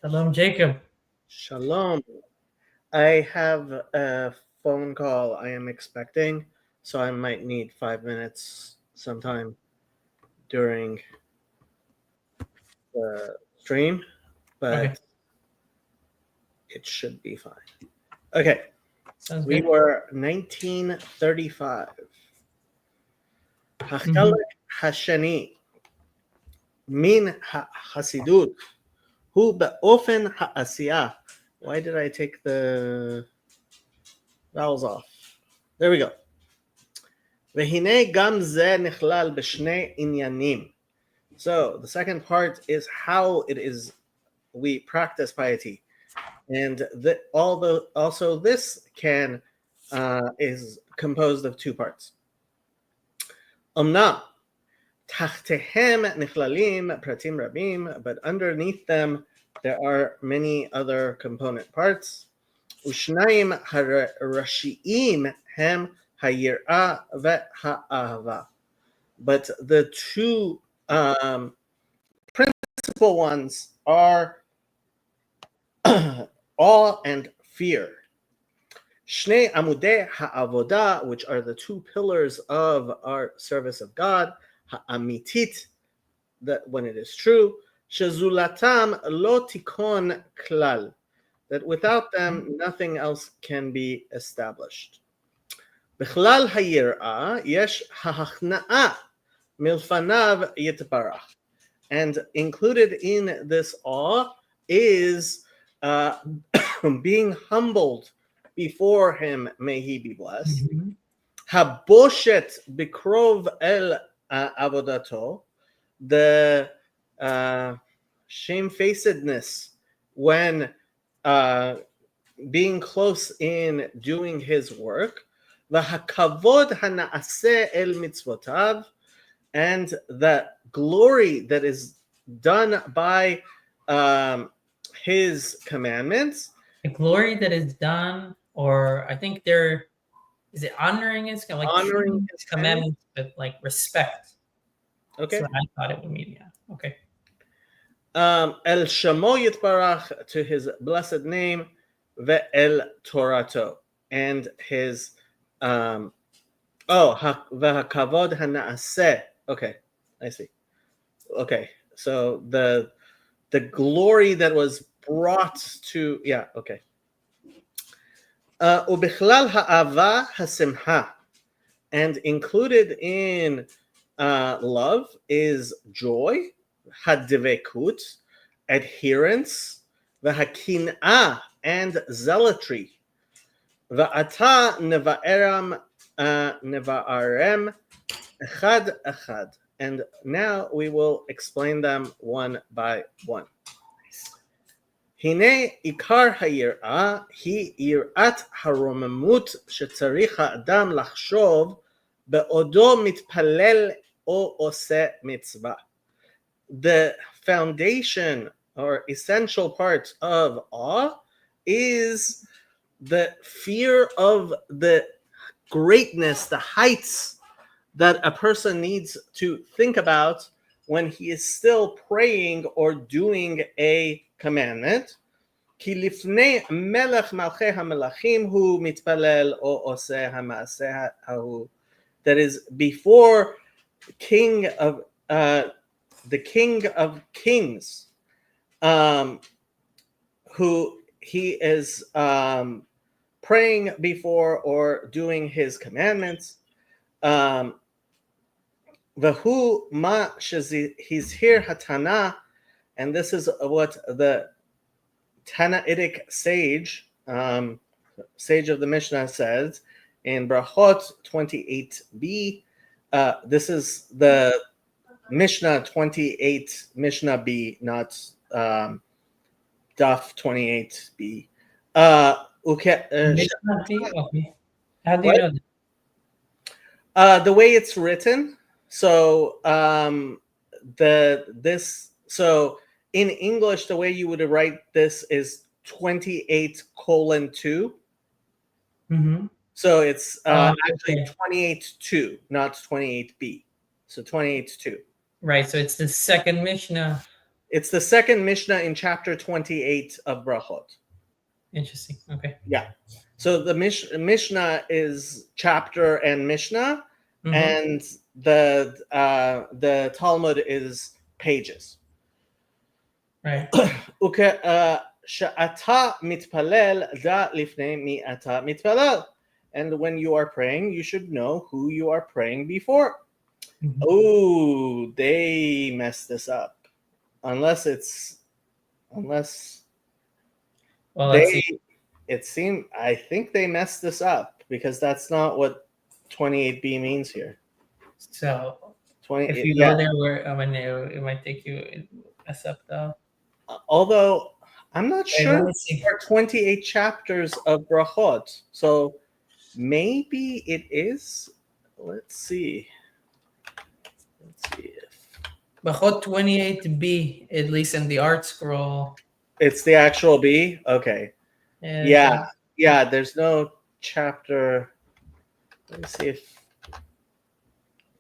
Shalom, Jacob. Shalom. I have a phone call I am expecting, so I might need 5 minutes sometime during the stream, but Okay, it should be fine. Okay, sounds we good. were 1935. Mm-hmm. החלק השני מן החסידות הוא באופן העשייה. Why did I take the vowels off? There we go. והנה גם זה נכלל בשני עניינים. So the second part is how it is we practice piety, and also this can is composed of two parts. אמנם תחתיהם נכללים פרטים רבים, but underneath them there are many other component parts. ושניים הראשיים הם היראה והאהבה. But the two principal ones are awe and fear. Shnei amudei ha'avoda, which are the two pillars of our service of God, ha'amitit, that when it is true, shezulatam lo tikon klal, that without them nothing else can be established. בכלל היראה יש ההכנעה מלפניו יתברך. And included in this awe is being humbled before him, may he be blessed. Haboshet bikrov el avodato, the shamefacedness when being close in doing his work. V'hakavod hanaaseh el mitzvotav, and the glory that is done by his commandments. The glory that is done, or I think is it honoring his like Honoring his commandments with like respect. Okay. That's what I thought it would mean. Yeah. Okay. El Shamo Yitbarach, to his blessed name, ve'el Torato, and his v'hakavod hanaaseh. Okay, I see. Okay, so the glory that was brought to, yeah, okay. Ubichlal ha'ava hasimha, and included in love is joy, hadvekut, adherence, v'hakin'ah, and zealotry, v'ata neva'arem echad echad. And now we will explain them one by one. הנה עיקר היראה היא יראת הרוממות שצריך האדם לחשוב בעודו מתפלל או עושה מצווה. The foundation or essential part of awe is the fear of the greatness, the heights that a person needs to think about when he is still praying or doing a commandment. כי לפני מלך מלכי המלכים הוא מתפלל או עושה המעשה ההוא. That is before the king of kings, who he is praying before or doing his commandments. V'hu ma shezhir hatana, and this is what the Tanaitic sage of the Mishnah says in Brachot 28b. This is the Mishnah 28, Mishnah B, not Daf 28b. Mishnah B? Okay. How do you know that? The way it's written. So so in English, the way you would write this is 28:2. Mm-hmm. So it's actually Okay. 28:2, not 28b. So 28:2. Right. So it's the second Mishnah It's the second Mishnah in chapter 28 of Brachot. Interesting. Okay. Yeah. So the Mishnah is chapter and Mishnah, and the Talmud is pages. Right. She'ata mitpalel da lifnei mi ata mitpalel. And when you are praying, you should know who you are praying before. Oh, they messed this up. Unless Well, I think they messed this up because that's not what 28b means here. So 20, if you go there, where it might take you mess up though. Although I'm not sure Let me see. there are 28 chapters of Brachot, so maybe it is. Let's see. Brachot 28b, at least in the art scroll. It's the actual B? Okay. Yeah. Yeah, there's no chapter. Let me see if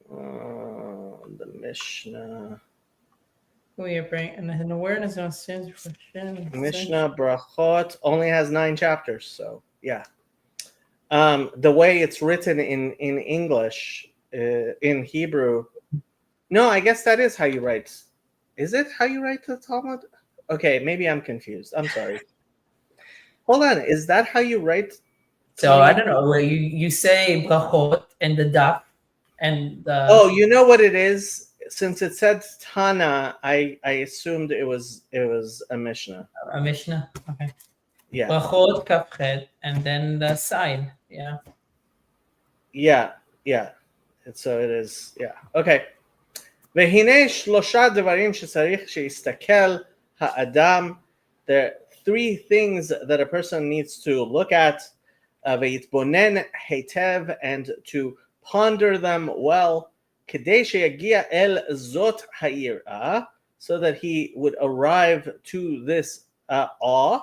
the Mishnah. Who you're praying and an awareness on stands for Mishnah Brachot only has 9 chapters, so yeah. The way it's written in English, in Hebrew. No, I guess that is how you write. Is it how you write the Talmud? Okay, maybe I'm confused. I'm sorry. Hold on, is that how you write? So I don't know where you say brachot and the daf and the. Oh, you know what it is? Since it said Tana, I assumed it was a Mishnah. A Mishnah. Okay. Yeah. Brachot kafchet and then the side. Yeah. Yeah. So it is. Yeah. Okay. והנה שלושה דברים שצריך שיסתכל האדם. There are 3 things that a person needs to look at. ויתבונן היטב, and to ponder them well. כדי שיגיע אל זאת היראה, so that he would arrive to this awe.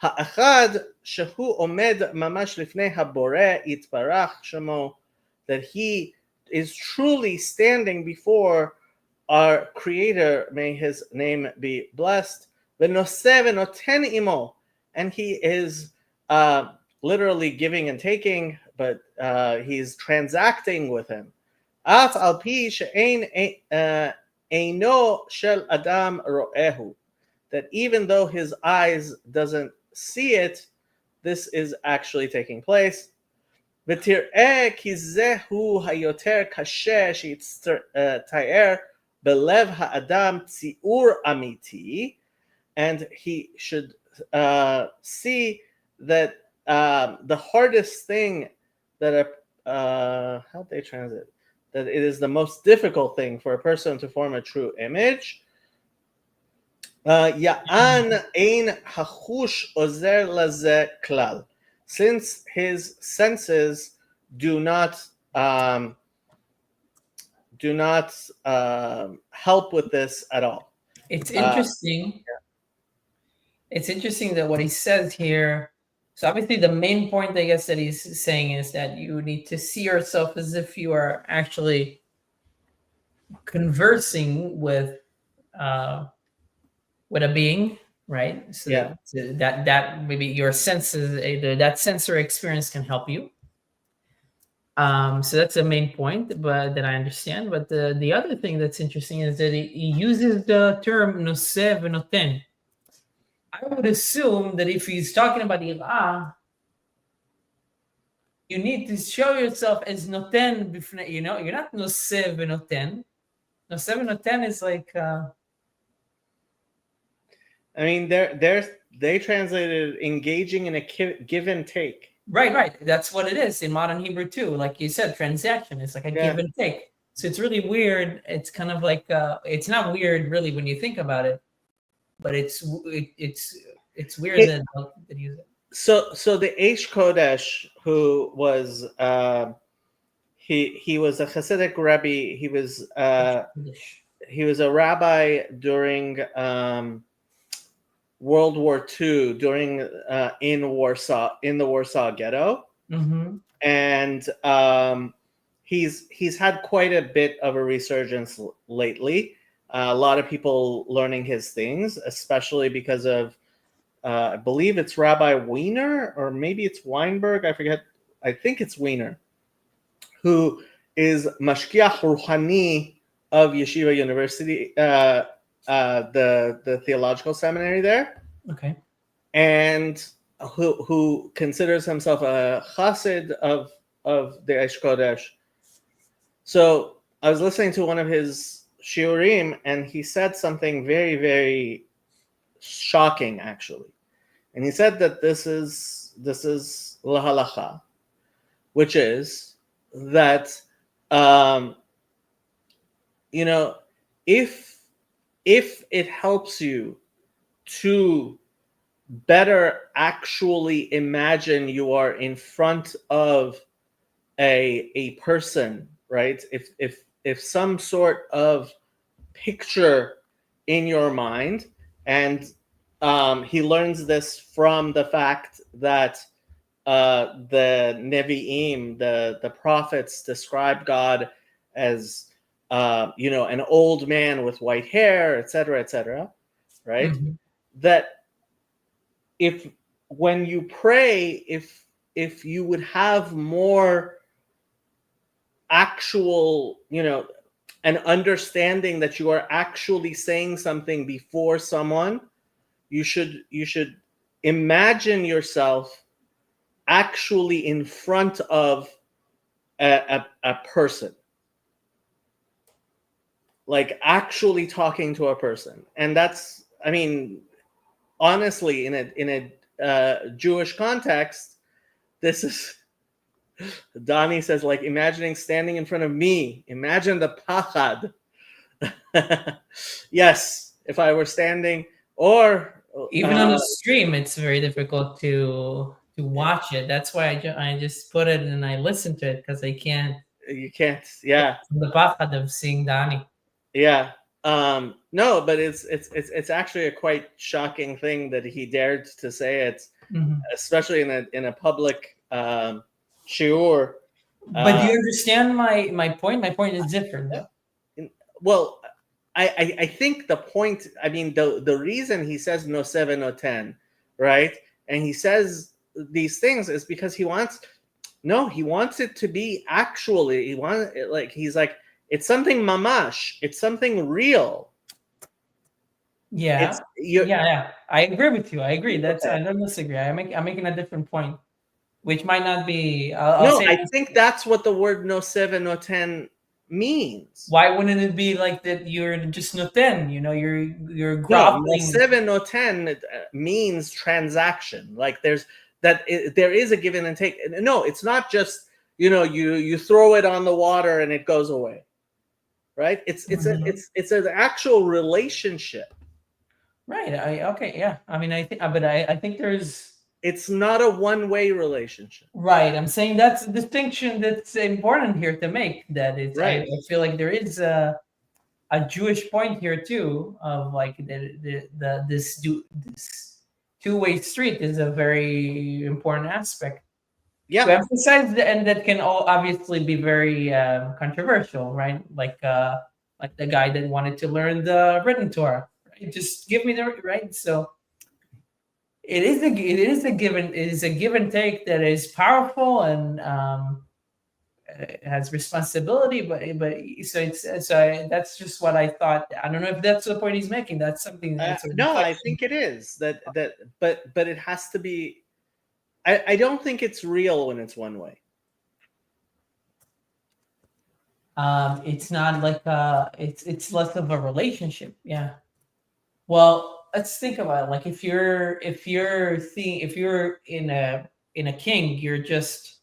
האחד שהוא עומד ממש לפני הבורא יתברך שמו, that he is truly standing before our Creator, may His name be blessed. ונושא ונותן עמו, and he is literally giving and taking, but he's transacting with him. אף על פי שאין עינו של אדם רואהו, that even though his eyes doesn't see it, this is actually taking place. ותראה כי זהו היותר קשה שיתאר בלב האדם ציור אמיתי, and he should see that the hardest thing that how they translate, that it is the most difficult thing for a person to form a true image. יען אין החוש עוזר לזה כלל, since his senses do not help with this at all. It's interesting. It's interesting that what he says here. So obviously the main point, I guess, that he's saying is that you need to see yourself as if you are actually conversing with a being, right? So Yeah. that maybe your senses, that sensory experience can help you. So that's the main point, but that I understand. But the other thing that's interesting is that he uses the term noseh v'noten. I would assume that if he's talking about Irah, you need to show yourself as noten. You're not noseh v'noten. Noseh v'noten is like. I mean, they translated engaging in a give and take. Right. That's what it is in modern Hebrew too. Like you said, transaction is like a give and take. So it's really weird. It's kind of like it's not weird really when you think about it, but it's weird that they use it. So the Eish Kodesh, who was he was a Hasidic Rebbe. He was a rabbi during World War II, during in the Warsaw Ghetto, and he's had quite a bit of a resurgence lately. A lot of people learning his things, especially because of, I believe it's Rabbi Wiener, or maybe it's Weinberg, I forget. I think it's Wiener, who is Mashkiach Ruhani of Yeshiva University, the theological seminary there. Okay. And who considers himself a chassid of the Eish Kodesh. So I was listening to one of his shiurim, and he said something very, very shocking, actually. And he said that this is lahalacha, which is that if it helps you to better actually imagine you are in front of a person, right? If some sort of picture in your mind, and he learns this from the fact that the Nevi'im, the prophets, describe God as an old man with white hair, etc., right? Mm-hmm. That if when you pray, if you would have more actual, an understanding that you are actually saying something before someone, you should imagine yourself actually in front of a person, like actually talking to a person. And that's, I mean, honestly, in a Jewish context, this is, Donnie says, like, imagining standing in front of me. Imagine the pachad. Yes, if I were standing, or even on the stream, it's very difficult to watch it. That's why I just put it and I listen to it, because I can't. You can't. Yeah. The pachad of seeing Donnie. Yeah. No, but it's actually a quite shocking thing that he dared to say it, especially in a public shiur. But do you understand my point? My point is different, though. Well, I think the point, I mean, the reason he says no 7, no 10, right? And he says these things is because he wants it to be actually, he's like, it's something mamash, it's something real. Yeah. I agree with you. I agree. That's okay. I don't disagree. I'm making a different point, which might not be. I'll say I think that's what the word no 7, no 10 means. Why wouldn't it be like that? You're just no 10. You're groveling. No 7, no 10 means transaction. Like there is a give and take. No, it's not just you throw it on the water and it goes away, right? It's an actual relationship. Right. Okay. Yeah. I mean, I think there's. It's not a one-way relationship. Right. I'm saying that's a distinction that's important here to make. That it's. Right. I feel like there is a Jewish point here too, of like this two-way street is a very important aspect. Yeah. To emphasize, and that can all obviously be very controversial, right? Like the guy that wanted to learn the written Torah. Just give me the right. So it is a give and take that is powerful and it has responsibility. But so that's just what I thought. I don't know if that's the point he's making. That's something. No, I think it is that. But it has to be. I don't think it's real when it's one way. It's not like it's less of a relationship. Yeah. Well, let's think about it. Like if you're in a king, you're just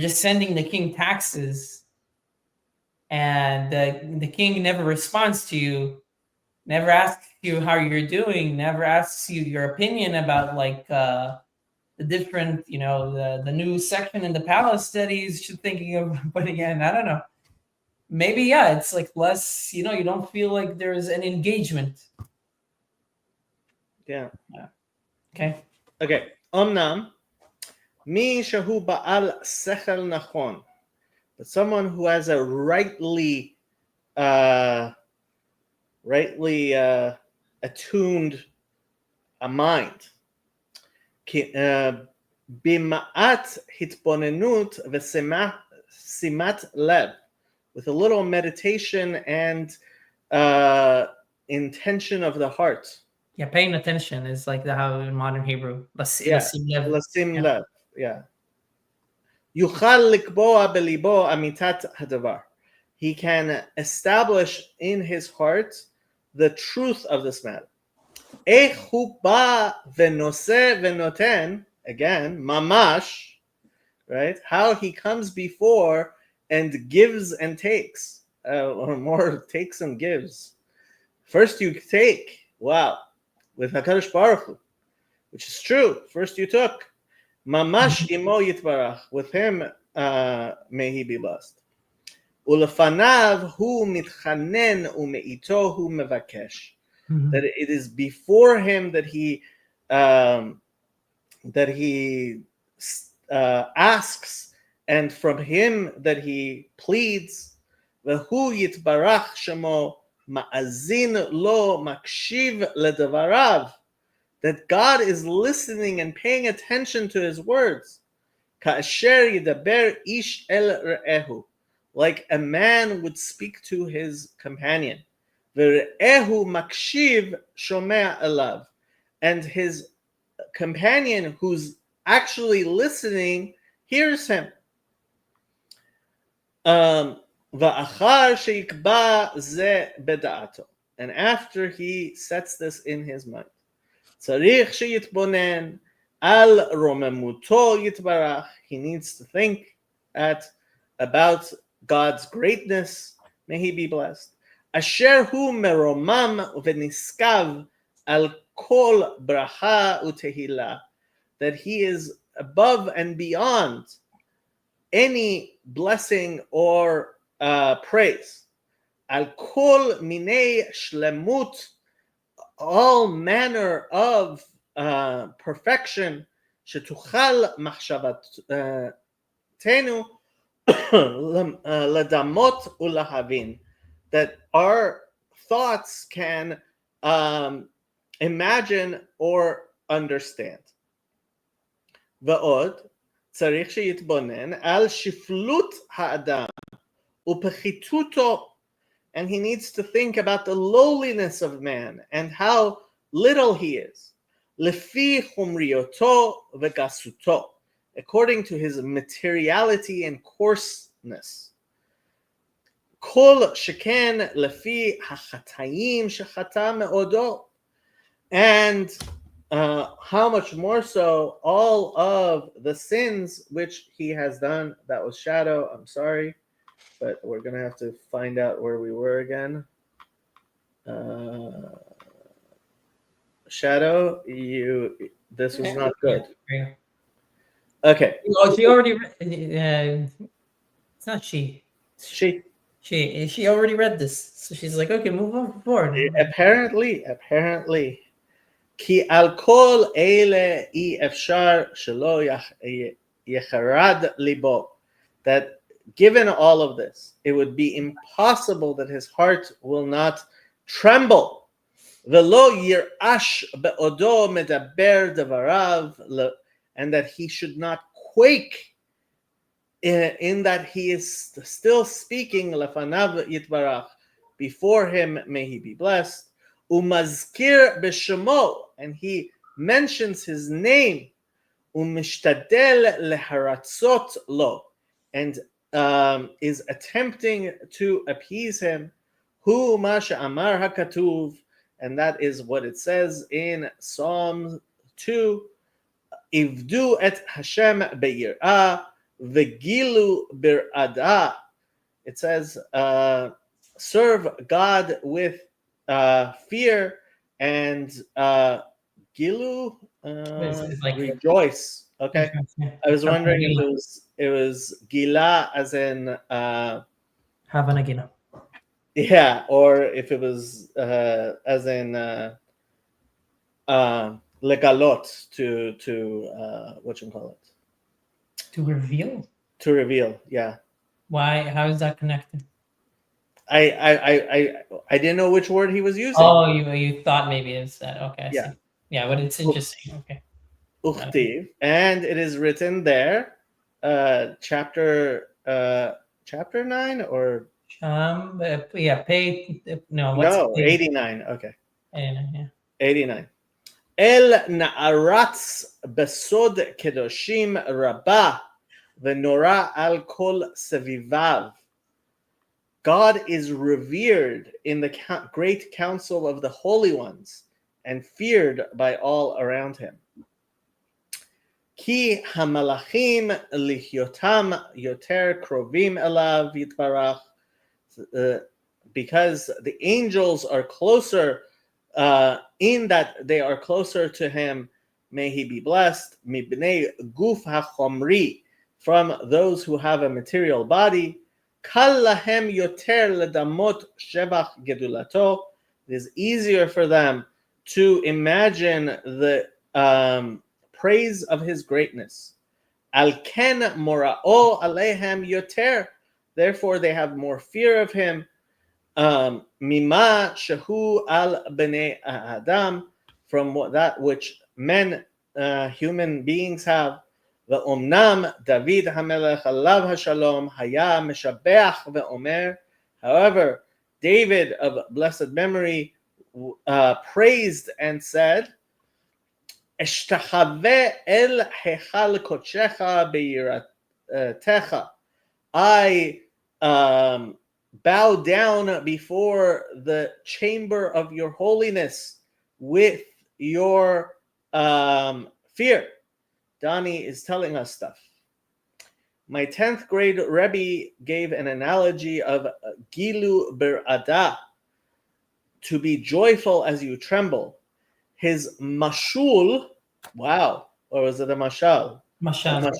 sending the king taxes, and the king never responds to you, never asks you how you're doing, never asks you your opinion about like the different, the new section in the palace that he's thinking of putting in. I don't know. Maybe, yeah, it's like less, you don't feel like there's an engagement. Yeah. Okay. Omnam, mi shahu ba'al sechel nachon, but someone who has a rightly rightly attuned a mind. Bima'at hitbonenut v'simat lev, with a little meditation and intention of the heart. Yeah, paying attention is like how in modern Hebrew. Yeah, lasim lev. Yeah. Yuchal likboa belibo amitat hadavar. He can establish in his heart the truth of this matter. Ehu ba venose venoten, again, mamash, right? How he comes before and gives and takes, or more takes and gives. First you take, wow, with HaKadosh Baruch Hu, which is true. First you took. Mamash imo yitbarach, with him may he be blessed. Ulefanav hu mitchanen umeito hu mevakesh. That it is before him that he asks, and from him that he pleads. Vehu yitbarach shemo ma'azin lo makshiv ledavarav. That God is listening and paying attention to his words. Ka'asher yidaber ish el re'ehu, like a man would speak to his companion. Ve're'ehu makshiv shomea elav, and his companion who's actually listening hears him. Va'achar sheikba ze beda'ato, and after he sets this in his mind. Tzarich sheyitbonen al romemuto yitbarach. He needs to think about God's greatness. May he be blessed. Asher hu meromam v'niskav al kol bracha utehila. That he is above and beyond any blessing or praise. Al kol minei shlemut, all manner of perfection. Shetuchal machshavatenu ladamot ulahavin, that our thoughts can imagine or understand. Va'od tzarich sheyitbonen al shiflut ha'adam upechituto, and he needs to think about the lowliness of man and how little he is. Lefi chumrioto v'gasuto, according to his materiality and coarseness. Kol sheken lefi hachatayim shechata meodo, and how much more so all of the sins which he has done. That was shadow. I'm sorry, but we're going to have to find out where we were again. Shadow, this was not good. Okay. Oh, she already it's not she. She already read this. So she's like, okay, move on forward. Apparently. Ki al kol ele I efshar shelo yecharad libo. That given all of this, it would be impossible that his heart will not tremble. Velo yirash beodo medaber devarav, and that he should not quake in that he is still speaking lefanav yitbarach, before him may he be blessed. Umazkir b'shemo, and he mentions his name. Umishtadel leharatzot lo, and is attempting to appease him. Hu masha amar hakatuv, and that is what it says in Psalm 2. Ivdu et Hashem be'yirah v'gilu bir'ada. It says, serve God with fear and gilu, like rejoice. Okay, I was wondering if it was gila as in Havanagina. Yeah, or if it was as in legalot, to what you call it? To reveal. To reveal, yeah. Why? How is that connected? I didn't know which word he was using. Oh, you thought maybe it's that. Okay, I Yeah. see. Yeah, but it's interesting. Okay. Uchtiv, and it is written there, chapter 9 or Yeah, pay. No, what's no, pay? 89. Okay, Yeah. 89. El na'aratz besod kedoshim rabah v'nora al kol sevivav. God is revered in the great council of the holy ones and feared by all around him. Ki hamalachim lihyotam yoter krovim elav yitbarach, because the angels are closer, in that they are closer to him. May he be blessed. Mibnei guf hachomri, from those who have a material body. Kal lahem yoter ledamot shevach gedulato. It is easier for them to imagine the praise of his greatness. Al ken mora'o alehem yoter. Therefore, they have more fear of him. Mima shehu al bnei adam, from that which men, human beings have. Ve'omnam David hamelech alav hashalom haya meshabeach ve'omer. However, David of blessed memory praised and said, Eshtachave el hechal kodshecha be'yiratecha. I bow down before the chamber of your holiness with your fear. Donnie is telling us stuff. My 10th grade Rebbe gave an analogy of Gilu Bir'ada, to be joyful as you tremble. His mashul, wow, or was it a mashal? Mashal.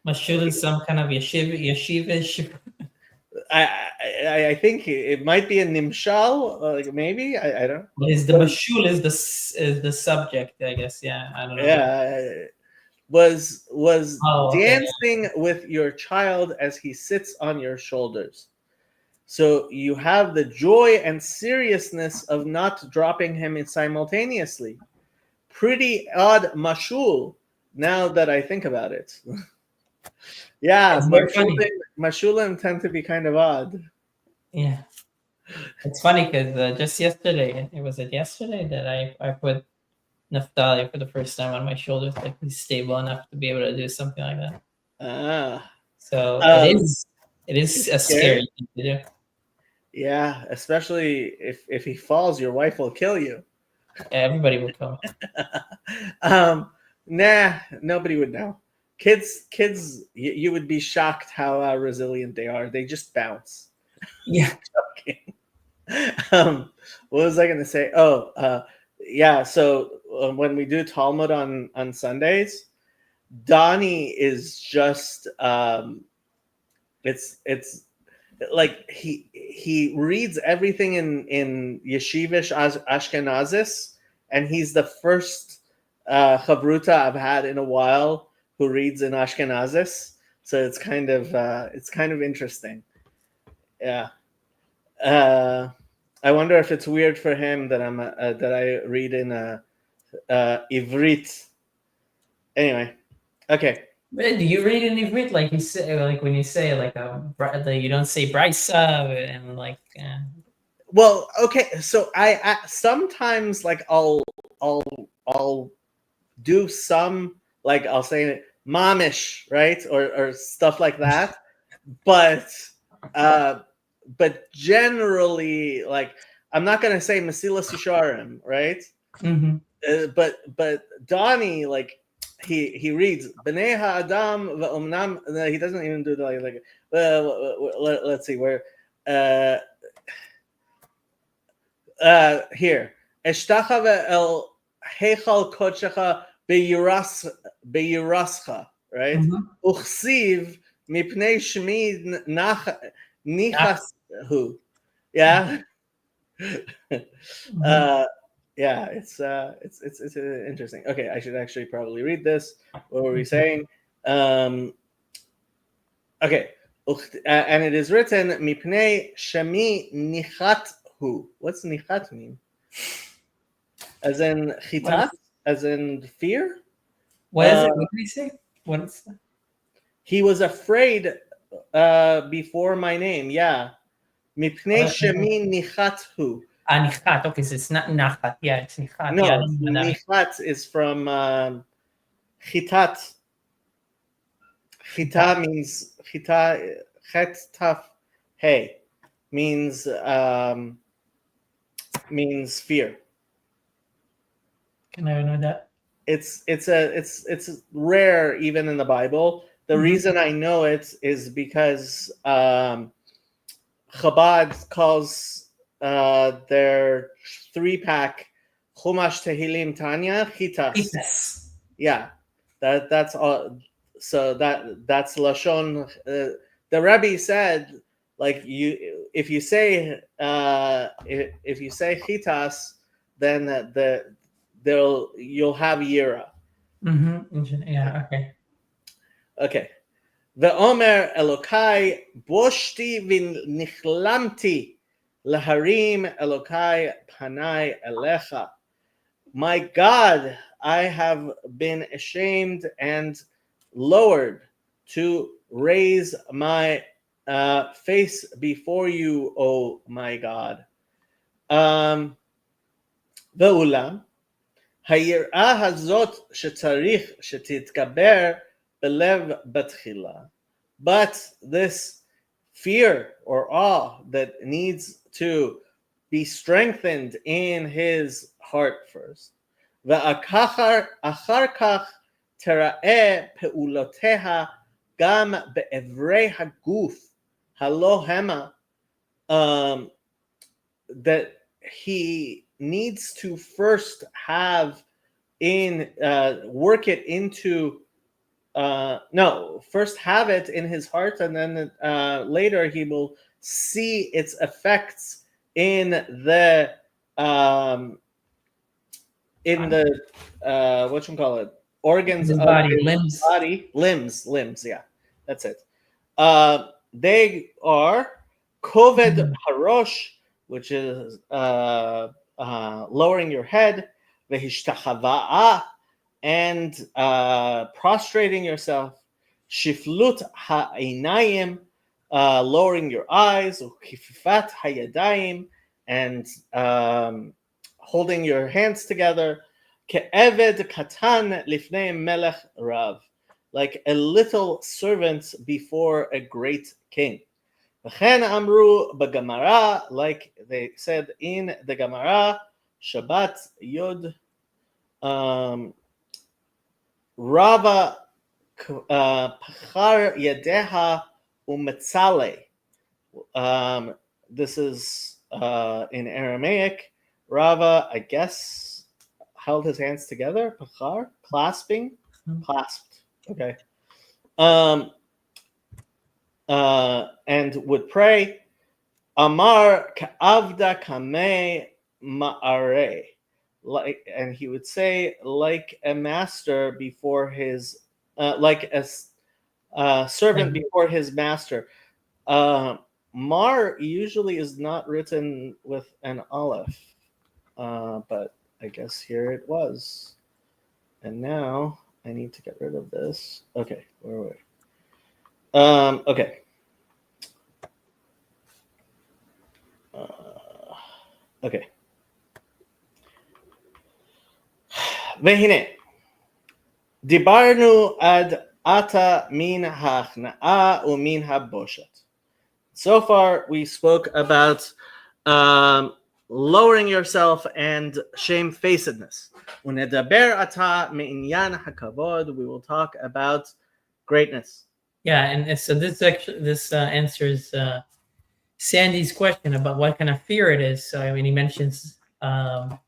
Mashul is some kind of yeshivish. I think it might be a nimshal, like maybe I don't. Is the mashul is the subject? I guess. Yeah, I don't know. Yeah, was dancing with your child as he sits on your shoulders. So you have the joy and seriousness of not dropping him in simultaneously. Pretty odd mashul, now that I think about it. Yeah, mashulim tend to be kind of odd. Yeah, it's funny because just yesterday, was it yesterday that I put Naphtali for the first time on my shoulders, like he's stable enough to be able to do something like that. So it is a scary thing to do. Yeah, especially if he falls, your wife will kill you. Yeah, everybody will kill me. Nah, nobody would know. Kids, you would be shocked how resilient they are. They just bounce. Yeah. What was I going to say? Yeah. So when we do Talmud on Sundays, Donnie is just it's like he reads everything in yeshivish Ashkenazis, and he's the first chavruta I've had in a while who reads in Ashkenazis. So it's kind of interesting. Yeah. I wonder if it's weird for him that that I read in Ivrit. Anyway, okay. Do you read in Ivrit like you say, like when you say like you don't say brisa and like? Well, okay, so I sometimes like I'll do some, like I'll say mamish, right, or stuff like that, but generally, like I'm not gonna say Mesilat Yesharim, right? Mm-hmm. But Donnie, like he reads Bnei Ha'adam v'omnam. He doesn't even do the like. Let's see where. Here. Eshtachave el heichal kodshecha beyirascha, right? Uchsiv mipnei shmi nichasu. Yeah. Yeah, it's interesting. Okay, I should actually probably read this. What were we saying? Okay. And it is written, Mipnei Shemi Nichat Hu. What's Nichat mean? As in chitat? As in fear? What is it? What did he say? What is that? He was afraid before my name. Yeah. Mipnei Shemi Nichat Hu. Nichat. Okay, so it's not nachat. Yeah, it's nichat. No, Yeah, Nichat is from chitat. Chita means chita. Chet taf hey means fear. Can I know that? It's rare even in the Bible. The reason I know it is because Chabad calls their 3-pack Chumash Tehillim Tanya Chitas. Yeah, that's all. So that's lashon. The Rebbe said, like, if you say chitas, then you'll have yira. Yeah. Okay. Okay. Ve'omer Elokai boshti v'nichlamti laharim Elokai panai elecha. My God, I have been ashamed and lowered to raise my face before you, O my God. Ve'ulam, היראה הזאת שצריך שתתגבר בלב בתחילה. But this fear or awe that needs to be strengthened in his heart first. ואחר כך תראה פעולותיה גם באברי הגוף הלא המה, that he needs to first have work it into first have it in his heart, and then later he will see its effects in the what you call it, organs of body, his limbs, yeah, that's it. They are koved harosh, which is lowering your head, vehishtachava'a, and prostrating yourself, shiflut ha'inayim, lowering your eyes, ukififat hayadayim, and holding your hands together, ke'eved katan lifnei melech rav, like a little servant before a great king. V'chen amru b'Gemara, like they said in the Gemara, Shabbat Yod, Rava pachar yadeha umetzale. This is in Aramaic. Rava, I guess, held his hands together. Pachar, clasped. Okay. And would pray. Amar ka'avda kameh ma'are. And he would say, like a master before his, like a servant before his master. Mar usually is not written with an aleph, but I guess here it was. And now I need to get rid of this. Okay, where were we? Okay. Okay. והנה, דיברנו עד עתה מן ההכנעה ומן הבושת. So far, we spoke about lowering yourself and shamefacedness. ונדבר עתה מעניין הכבוד. We will talk about greatness. Yeah, and so this answers Sandy's question about what kind of fear it is. So I mean, he mentions, or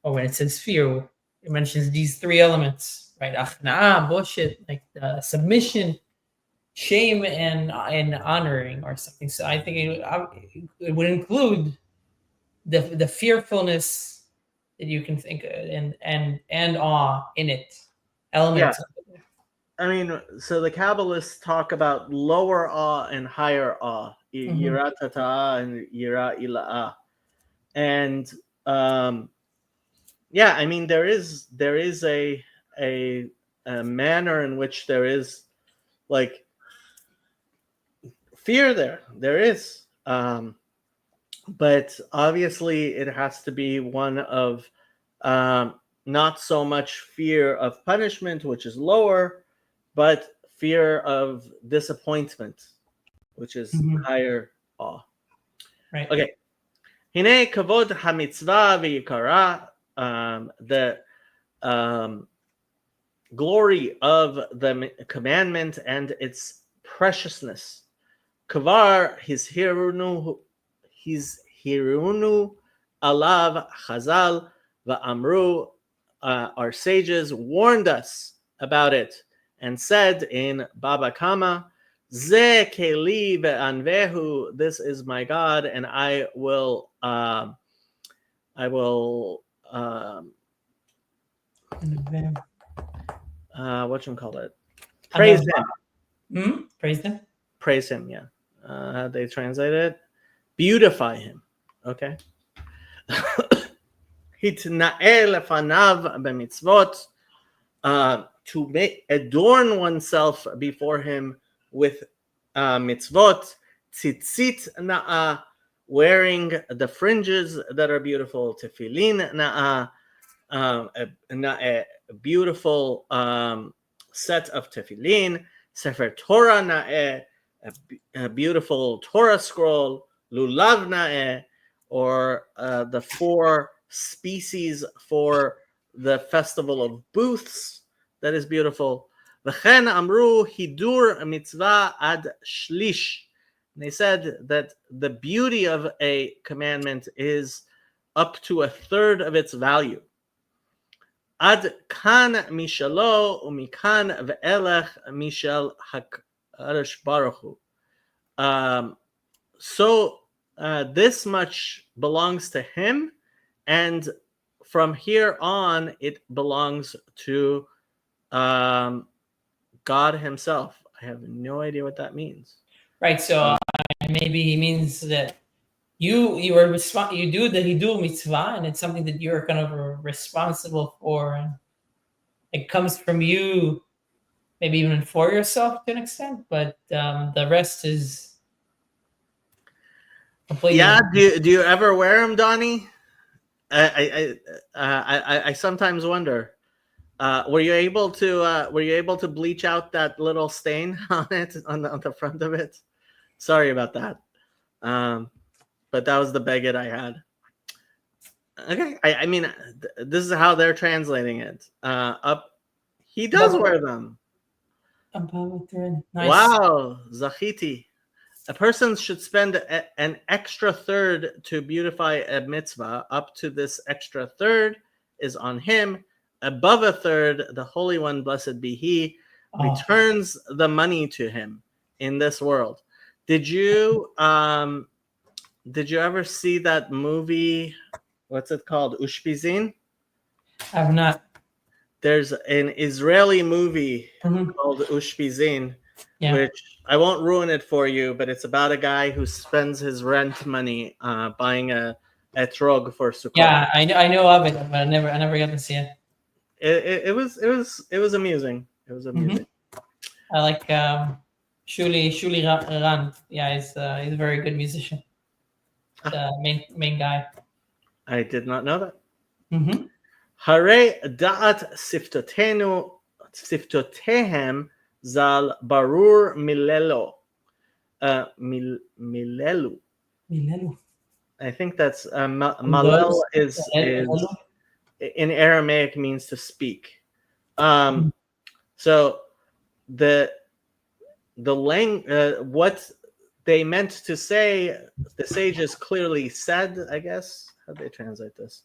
when it says fear, it mentions these 3 elements, right? Achna'ah, bullshit, like submission, shame, and honoring or something. So I think it would include the fearfulness that you can think of, and awe in it, elements of it. I mean, so the Kabbalists talk about lower awe and higher awe, yirat hata'ah and yirat ila'ah, and yeah, I mean, there is a manner in which there is like fear there. There is, but obviously it has to be one of not so much fear of punishment, which is lower, but fear of disappointment, which is higher awe. Right. Okay. Hine kavod hamitzvah v'yikara, the glory of the commandment and its preciousness. Kavar his hirunu alav chazal va'amru, our sages warned us about it and said in Baba Kama, Ze keli ve'anvehu, this is my God, and I will whatchamacallit, praise him. Praise him. Praise him, yeah. How they translate it? Beautify him. Okay. Hitna'e lefanav b'mitzvot, to adorn oneself before him with mitzvot. Tzitzit na'a, wearing the fringes that are beautiful. Tefillin na'a, a beautiful set of tefillin. Sefer Torah na'eh, a beautiful Torah scroll. Lulav na'eh, or the 4 species for the festival of booths, that is beautiful. V'chen amru hidur mitzvah ad shlish. They said that the beauty of a commandment is up to 1/3 of its value. Ad kan mishalo umikan ve'elech mishal hakadosh baruch hu. So this much belongs to him, and from here on it belongs to God himself. I have no idea what that means. Right. So maybe he means that you do the hidur mitzvah, and it's something that you're kind of responsible for, and it comes from you, maybe even for yourself to an extent, but the rest is completely. Yeah. Do you ever wear them, Donnie? I sometimes wonder. Were you able to bleach out that little stain on it on the front of it? Sorry about that. But that was the beged I had. Okay, I mean, this is how they're translating it. He does wear them. Nice. Wow, Zachiti. A person should spend an extra 1/3 to beautify a mitzvah. Up to this extra 1/3 is on him. Above 1/3, the Holy One, blessed be He, returns the money to him in this world. Did you ever see that movie? What's it called? Ushpizin? I have not. There's an Israeli movie called Ushpizin, which I won't ruin it for you, but it's about a guy who spends his rent money buying a etrog for Sukkot. Yeah, I know of it, but I never got to see it. It was amusing. It was amusing. I like Shuli Rand. Yeah, he's a very good musician. The main guy. I did not know that. Hare da'at siftotehem zal barur milelo. Milelu. I think that's malel is in Aramaic means to speak. So the what they meant to say, the sages clearly said, I guess. How do they translate this?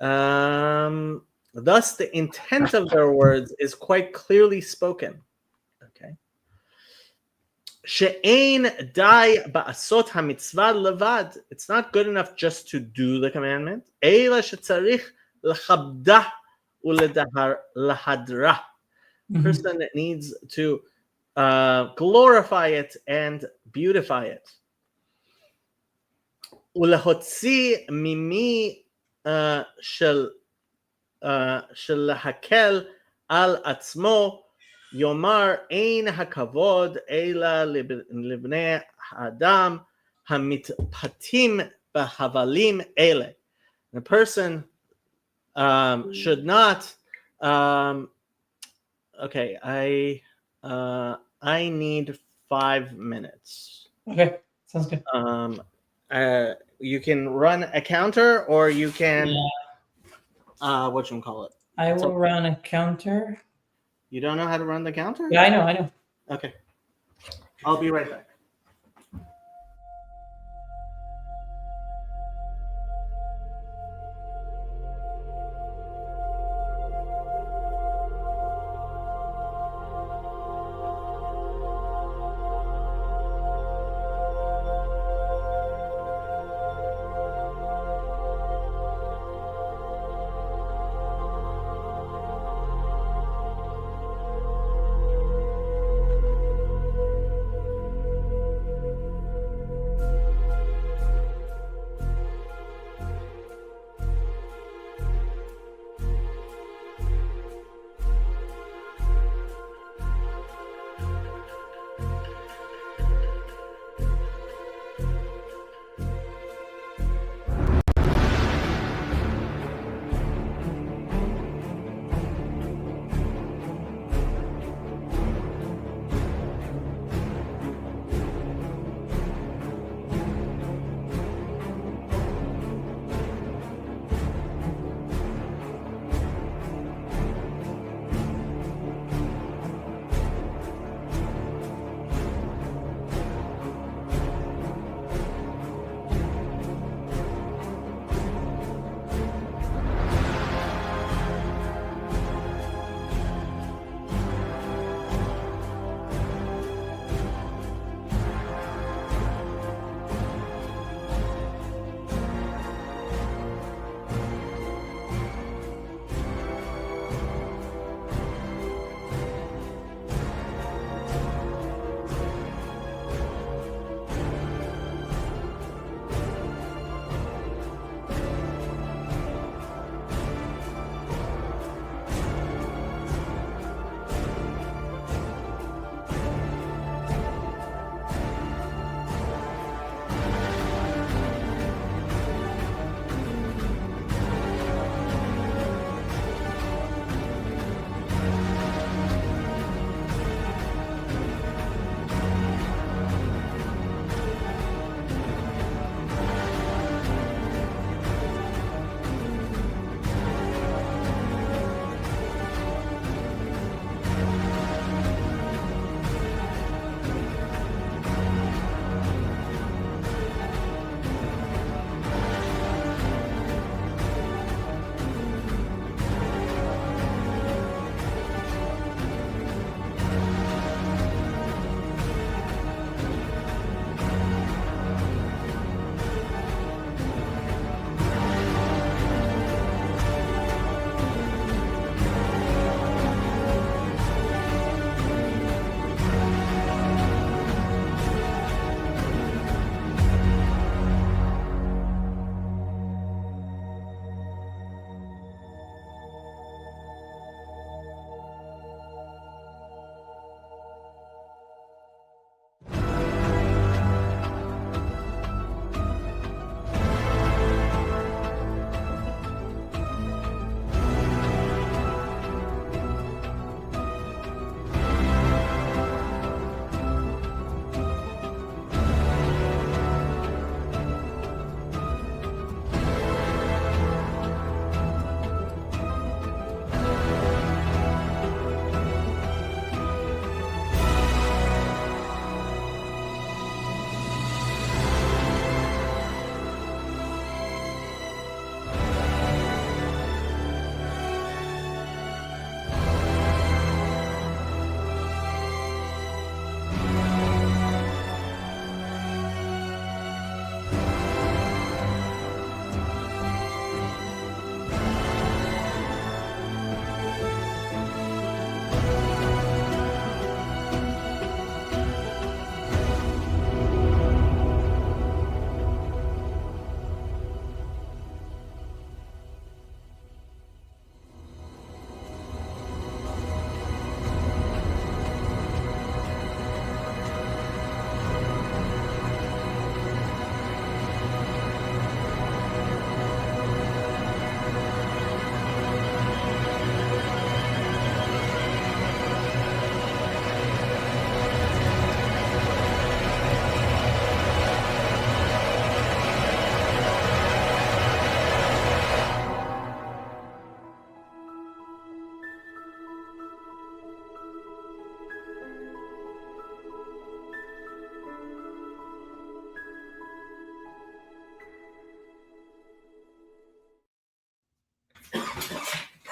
Thus, the intent of their words is quite clearly spoken. Okay. She'ein dai ba'asot hamitzvah levad. It's not good enough just to do the commandment. Eila shetzarich lechabdah uledahadra. person needs to glorify it and beautify it. ולהוציא ממי של להקל על עצמו, יאמר אין הכבוד אלא לבני האדם המתפתים בהבלים אלה. The person should not okay, I need 5 minutes. Okay, sounds good. You can run a counter, or you can whatchamacallit? I will run a counter. You don't know how to run the counter? Yeah, I know. Okay. I'll be right back.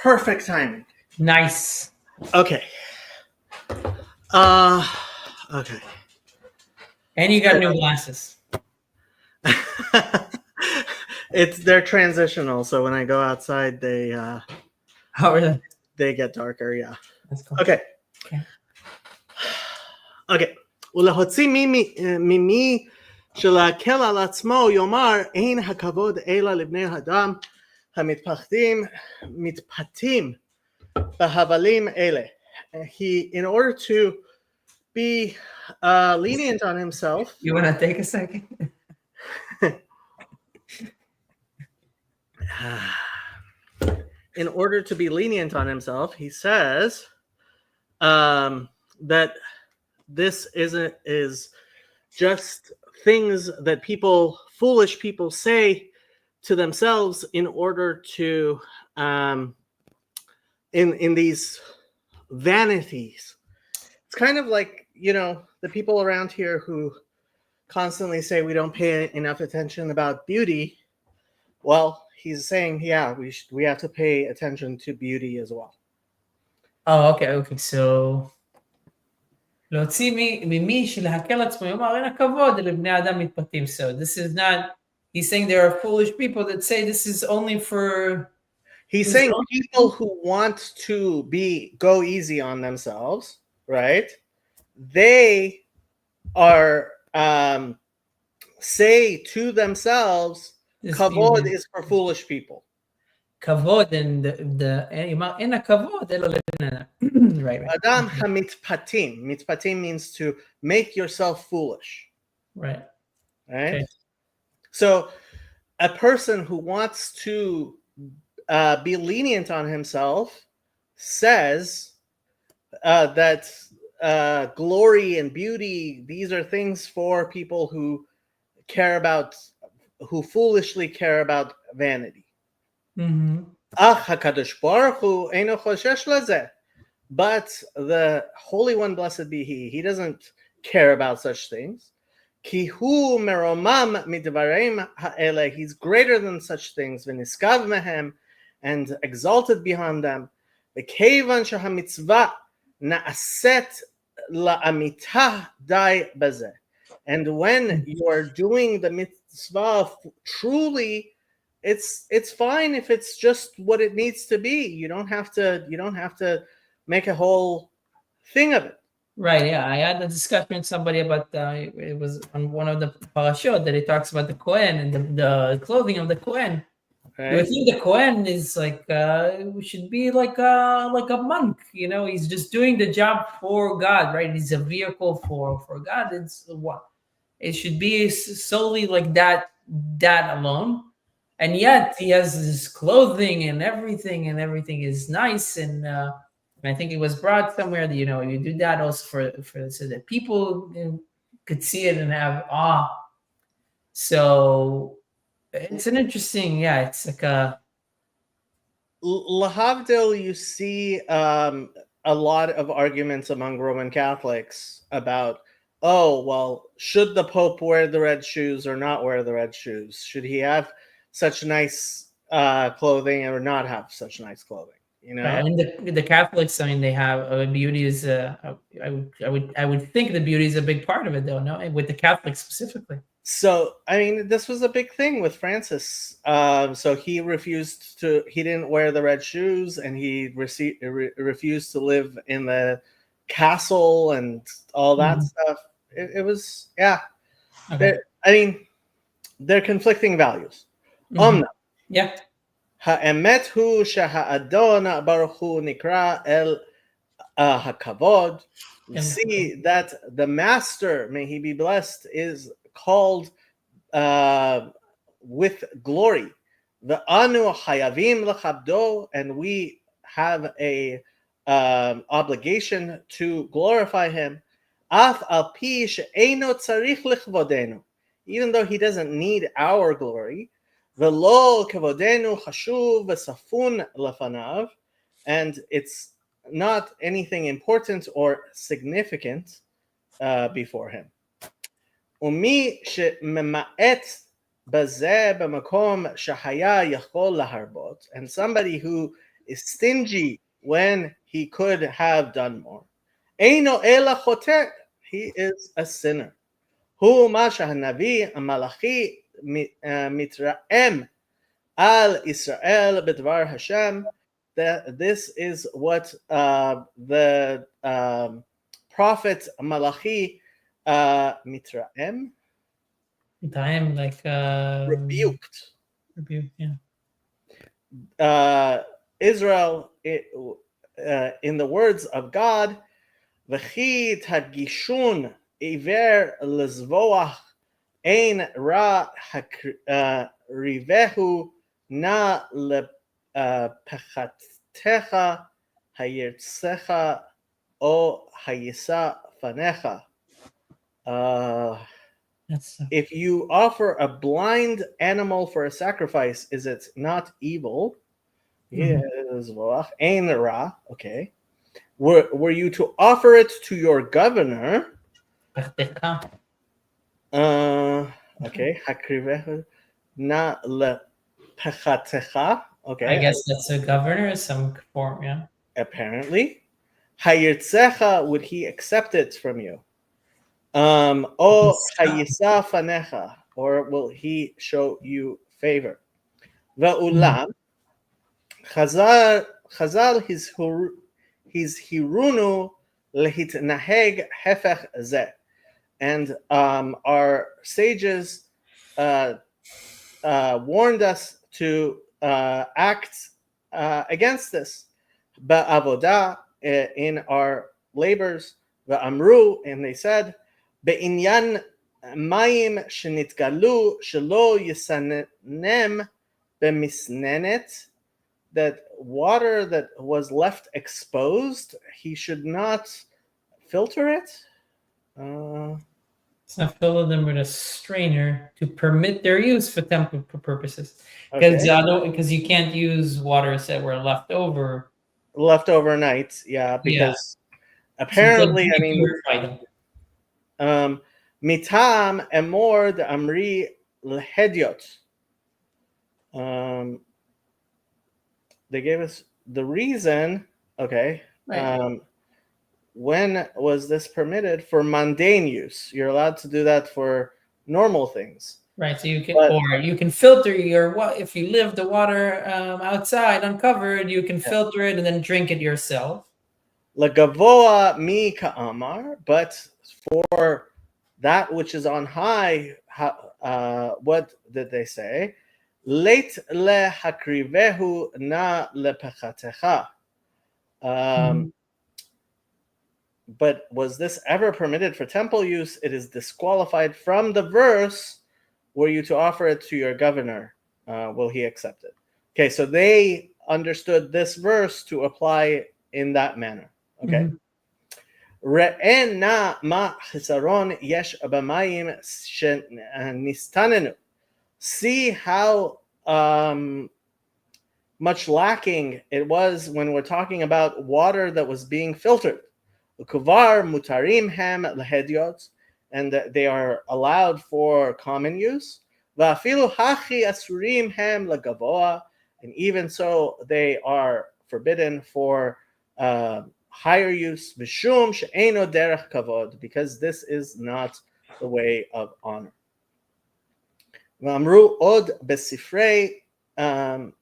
Perfect timing. Nice. Okay. Okay. And you got new glasses. They're transitional, so when I go outside, they Oh, really? get darker. Yeah. That's cool. Okay. Okay. ולהוציא ממי שלהקל על עצמו יאמר אין הכבוד אלא לבני אדם מתפתים בהבלים אלה. In order to be lenient on himself. You want to take a second? In order to be lenient on himself, he says that this is just things that foolish people say to themselves in order to in these vanities. It's kind of like, the people around here who constantly say we don't pay enough attention about beauty. Well, he's saying, we have to pay attention to beauty as well. Oh, okay. So להוציא ממי שלהקל עצמו יאמר אין הכבוד לבני אדם מתפתים. So this is not, he's saying there are foolish people that say this is only for. He's saying people who want to go easy on themselves, right? They are say to themselves, kavod is for foolish people. Kavod and אין הכבוד אלא לבני אדם. Right. Adam hamitpatim. Mitpatim means to make yourself foolish. Right. Okay. So a person who wants to be lenient on himself says that glory and beauty, these are things for people who foolishly care about vanity. HaKadosh Baruch Hu eino choshesh lezeh. But the Holy One, blessed be He doesn't care about such things. Ki hu meromam midvarim ha'ele. He's greater than such things. V'niskav mehem, and exalted beyond them. V'kevan shehamitzvah na'aset la'amitah dai bazeh. And when you are doing the mitzvah truly, it's fine if it's just what it needs to be. You don't have to make a whole thing of it. Right. Yeah, I had a discussion with somebody about it was on one of the parashot that it talks about the Kohen and the clothing of the Kohen. Right. I think the Kohen is like should be like a monk. He's just doing the job for God, right? He's a vehicle for God. It should be solely like that alone. And yet he has his clothing and everything is nice. And I think it was brought somewhere that, you do that also for so that people could see it and have awe. So it's an interesting, it's like a. Lahavdil, you see a lot of arguments among Roman Catholics about, should the Pope wear the red shoes or not wear the red shoes? Should he have such nice clothing or not have such nice clothing? And the Catholics, they have beauty is. I would think the beauty is a big part of it, though. No, with the Catholics specifically. So this was a big thing with Francis. So he he didn't wear the red shoes, and he refused to live in the castle and all that stuff. It was Okay. They're conflicting values. Yeah. Ha'emet hu sheha'adon baruch hu nikra el hakavod. You see that the Master, may he be blessed, is called with glory. The anu hayavim lechabdo, and we have a obligation to glorify him. Af al pi she'eino tzarich lichvodenu, even though he doesn't need our glory. V'lo kevodenu chashuv v'safun lefanav, and it's not anything important or significant before him. Umi shemema'et bazeh b'makom shahaya yachol laharbot, and somebody who stingy when he could have done more. Eino ela choter, he is a sinner. Hu ma shehanavi Malachi mitraem al Israel b'dvar Hashem. That this is what the prophet Malachi mitraem Time like rebuked rebuke, yeah. Israel in the words of God, V'chi tadgishun iver lezvoach ein ra rivehu na lepechatecha hayirtsecha o hayisa fanecha. If you offer a blind animal for a sacrifice, is it not evil? Ein ra, okay. Were you to offer it to your governor? Okay. Hakrivehu na lepechatecha. Okay. I guess that's a governor, some form, yeah. Apparently. Hayirtsecha, would he accept it from you? O hayisa fanecha, or will he show you favor? Va'ulam, Chazal his hirunu lehitnaheg hefech zeh, and our sages warned us to act against this. Ba'avodah, in our labors, va'amru, and they said, be'inyan mayim shenitgalu shelo yisanem bemisnenet, that water that was left exposed, he should not filter it. It's not fill them with a strainer to permit their use for temple purposes. Because you can't use waters that were left over overnight, yeah, because apparently, I mean, mitam emor de amri lehediot. They gave us the reason. Okay. Right. When was this permitted? For mundane use. You're allowed to do that for normal things. Right. So you can, or you can filter if you live the water outside uncovered, you can filter it and then drink it yourself. Lagavoa mi ka'amar, but for that which is on high, what did they say? Leit le hakrivehu na lepechatecha. But was this ever permitted for temple use? It is disqualified from the verse, were you to offer it to your governor, will he accept it? Okay, so they understood this verse to apply in that manner. Okay. Re'en na ma chisaron yesh b'mayim shenistanenu. See how much lacking it was when we're talking about water that was being filtered. Ukuvar mutarim hem lehediot, and they are allowed for common use. Va'afilu hachi asurim hem legavoa, and even so they are forbidden for higher use. Mishum she'eno derech kavod, because this is not the way of honor. V'amru od besifrei, and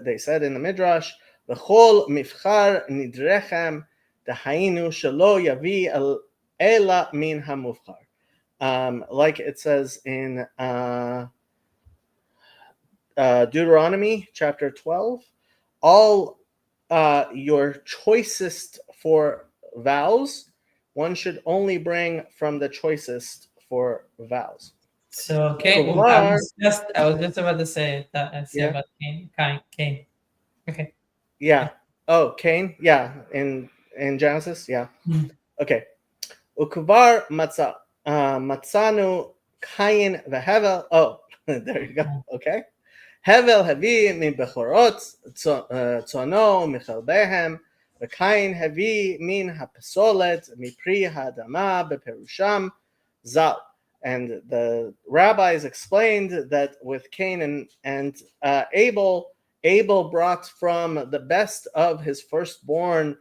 they said in the midrash, v'chol mifchar nidrechem dehainu shelo yavi ela min hamufchar. Like it says in Deuteronomy chapter 12, all your choicest for vows, one should only bring from the choicest for vows. So, okay, I was just about to say that. I say about Cain. Okay. Yeah. Oh, Cain. Yeah. In Genesis. Yeah. Okay. Ukuvar matzanu Cain vehevel. Oh, there you go. Okay. Hevel hevi min bechorot tzono michalbehem. V'Cain hevi min hapesolet mipri hadama beperusham zal. And the rabbis explained that with Cain and Abel, Abel brought from the best of his firstborn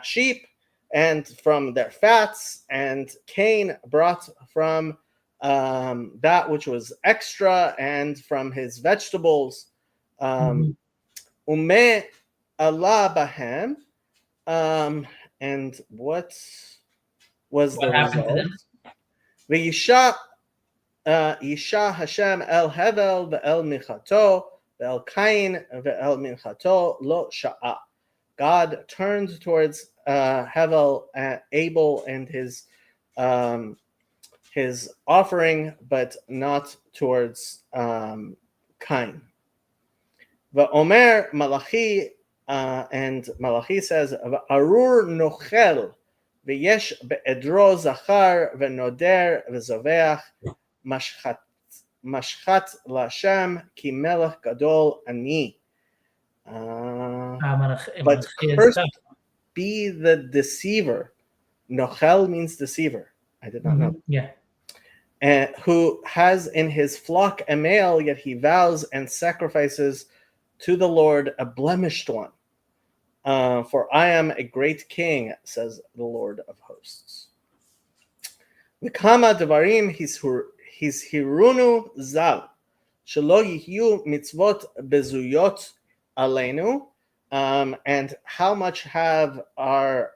sheep and from their fats, and Cain brought from that which was extra and from his vegetables. Ume Allah bahem. And what was the happened to result? them? V'yisha Hashem el Hevel ve'el minchato ve'el Cain ve'el minchato lo sha'a. God turned towards Hevel, Abel, and his offering, but not towards Cain. V'omer Malachi, and Malachi says, "Arur nochel v'yesh be'edro zachar v'noder v'zoveach mashchat l'Hashem ki melech gadol ani." But cursed be the deceiver. Nochel means deceiver. I did not know. Yeah. Who has in his flock a male, yet he vows and sacrifices to the Lord a blemished one. For I am a great king, says the Lord of hosts. V'kama devarim hizhirunu zal, shelo yihyu mitzvot bezuyot aleinu. And how much have our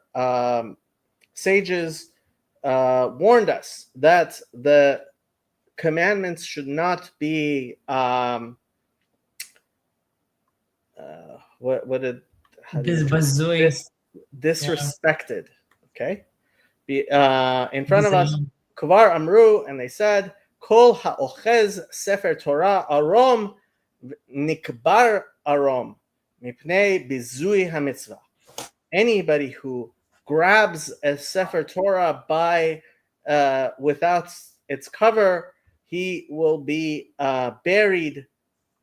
sages warned us that the commandments should not be disrespected. Okay, in front of us, Kuvar Amru, and they said, Kol ha'ochez sefer Torah arom nikbar arom mipnei bizui hamitzvah. Anybody who grabs a sefer Torah by without its cover, he will be buried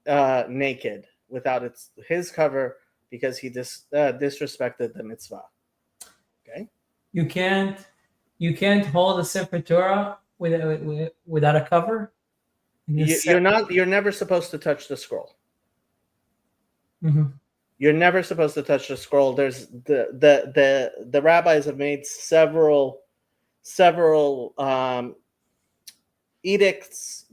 naked without his cover, because he disrespected the mitzvah. Okay. You can't hold a sefer Torah without a cover. You're never supposed to touch the scroll. Mm-hmm. You're never supposed to touch the scroll. There's the rabbis have made several edicts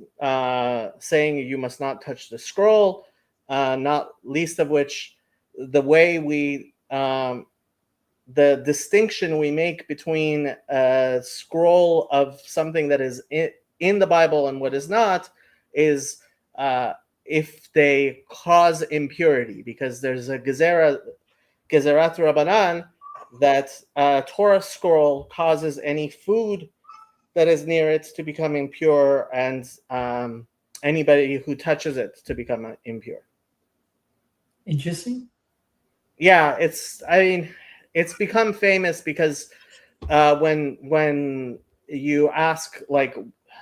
saying you must not touch the scroll. Not least of which, the way we the distinction we make between a scroll of something that is in the Bible and what is not is if they cause impurity, because there's a gezerat Rabbanan that a Torah scroll causes any food that is near it to become impure, and anybody who touches it to become impure. Interesting. Yeah, it's become famous because when you ask, like,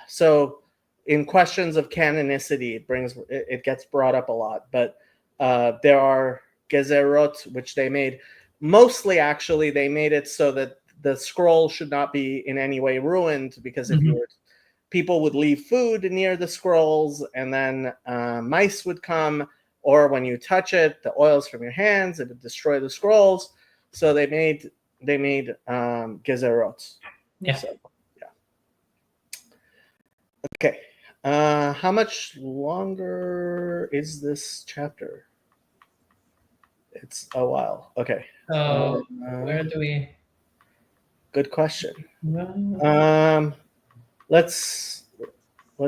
so in questions of canonicity, it gets brought up a lot, but there are gezerot which they made. Mostly, actually, they made it so that the scroll should not be in any way ruined, because if people would leave food near the scrolls, and then mice would come, or when you touch it, the oils from your hands, it would destroy the scrolls. So they made gezerot. Yeah. So, yeah. Okay. How much longer is this chapter? It's a while. Okay. Where do we? Good question. Let's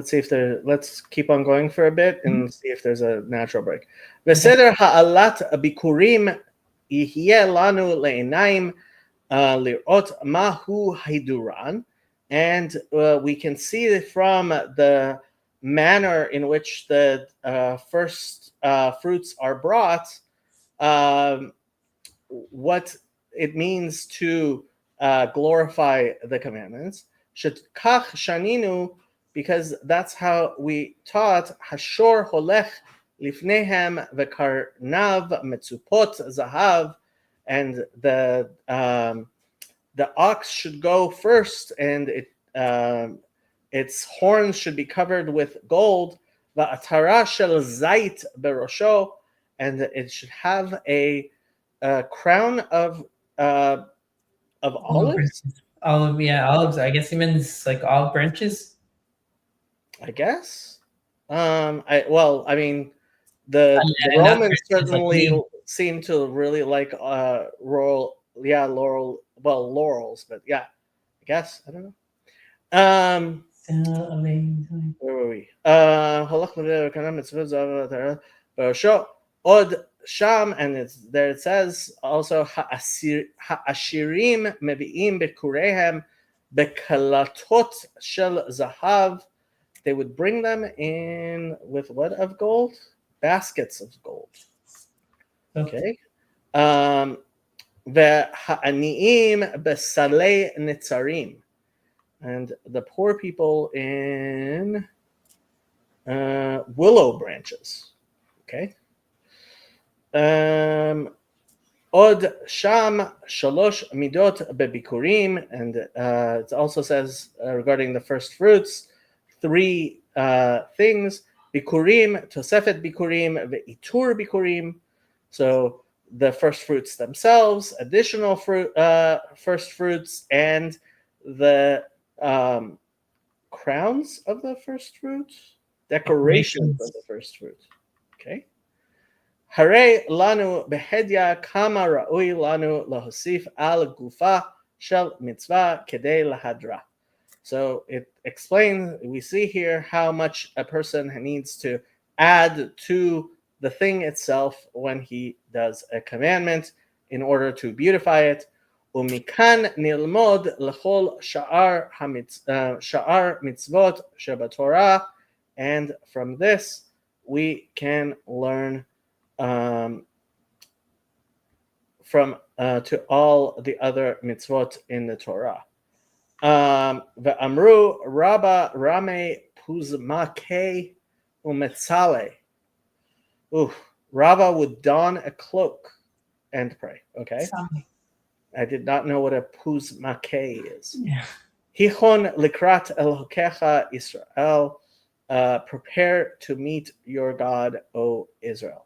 see if let's keep on going for a bit and see if there's a natural break. V'seder ha'alat bikurim yihye lanu le'inaim lirot mahu hiduran, and we can see from the manner in which the first fruits are brought what it means to glorify the commandments. Shetkach shaninu, because that's how we taught. Hashor holech lifnehem v'karnav metzupot zahav, and the ox should go first, and its horns should be covered with gold. Va'atara shel zait berosho, and it should have a crown of olives. Olives. I guess he means like olive branches. I guess. I mean, the And not Romans branches, like certainly leaves. seem to really like laurels, but yeah, I guess I don't know. Where were we? Od Sham, and it's there. It says also ha'ashirim mevi'im bekurehem bekalatot shel zahav. They would bring them in with what of gold? Baskets of gold. Okay. Ve'ha'aniim besalei netzarim. And the poor people in willow branches. Okay. Od sham shalosh midot bebikurim, and it also says regarding the first fruits, 3 things: bikurim, tosefet bikurim, veitur bikurim. So the first fruits themselves, additional first fruits, and the crowns of the first fruit, decorations of the first fruit. Okay. Hare lanu behedya kama ra'ui lanu lahosif al gufa shel mitzvah kedei lahadra. So it explains, we see here how much a person needs to add to the thing itself when he does a commandment in order to beautify it. Umikan nilmod lechol sha'ar mitzvot shebatorah, and from this we can learn from to all the other mitzvot in the Torah. Ve'amru Rabba Rame Puzmake Umetzale. Rabba would don a cloak and pray. Okay. I did not know what a Puzmake is. Hichon likrat Elokecha Israel. Prepare to meet your God, O Israel.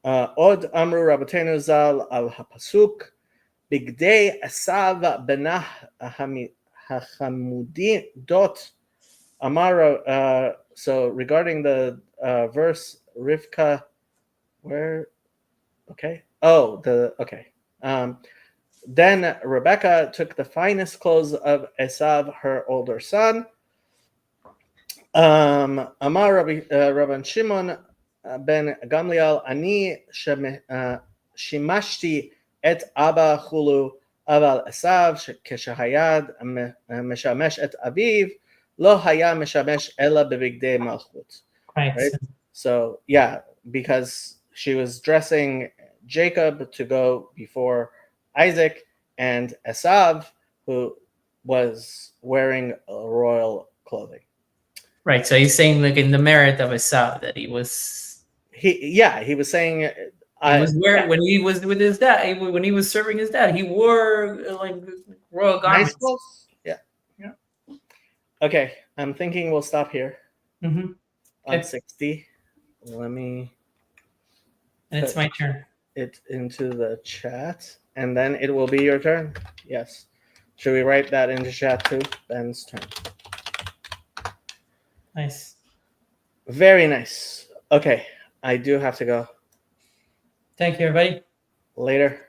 Od Amru Rabbeinu Zal al Hapasuk. Bigdei Asav benah hachamudin dot Amara. So regarding the verse, Rivka, where? Okay. Then Rebecca took the finest clothes of Esav, her older son. Amar Rabban Shimon ben Gamliel, Ani shimashti et Abba chulu aval Esav keshahayad meshamesh et aviv lo haya meshamesh ela bebigdei malchut. Right. So yeah, because she was dressing Jacob to go before Isaac, and Esav, who was wearing royal clothing. Right. So he's saying, like, in the merit of Esav, that he was saying. When he was with his dad, when he was serving his dad, he wore like royal garments. Nice clothes. Yeah. Okay, I'm thinking we'll stop here. On 60. Let me. And it's my turn. It into the chat, and then it will be your turn. Yes. Should we write that into chat too? Ben's turn. Nice. Very nice. Okay, I do have to go. Thank you, everybody. Later.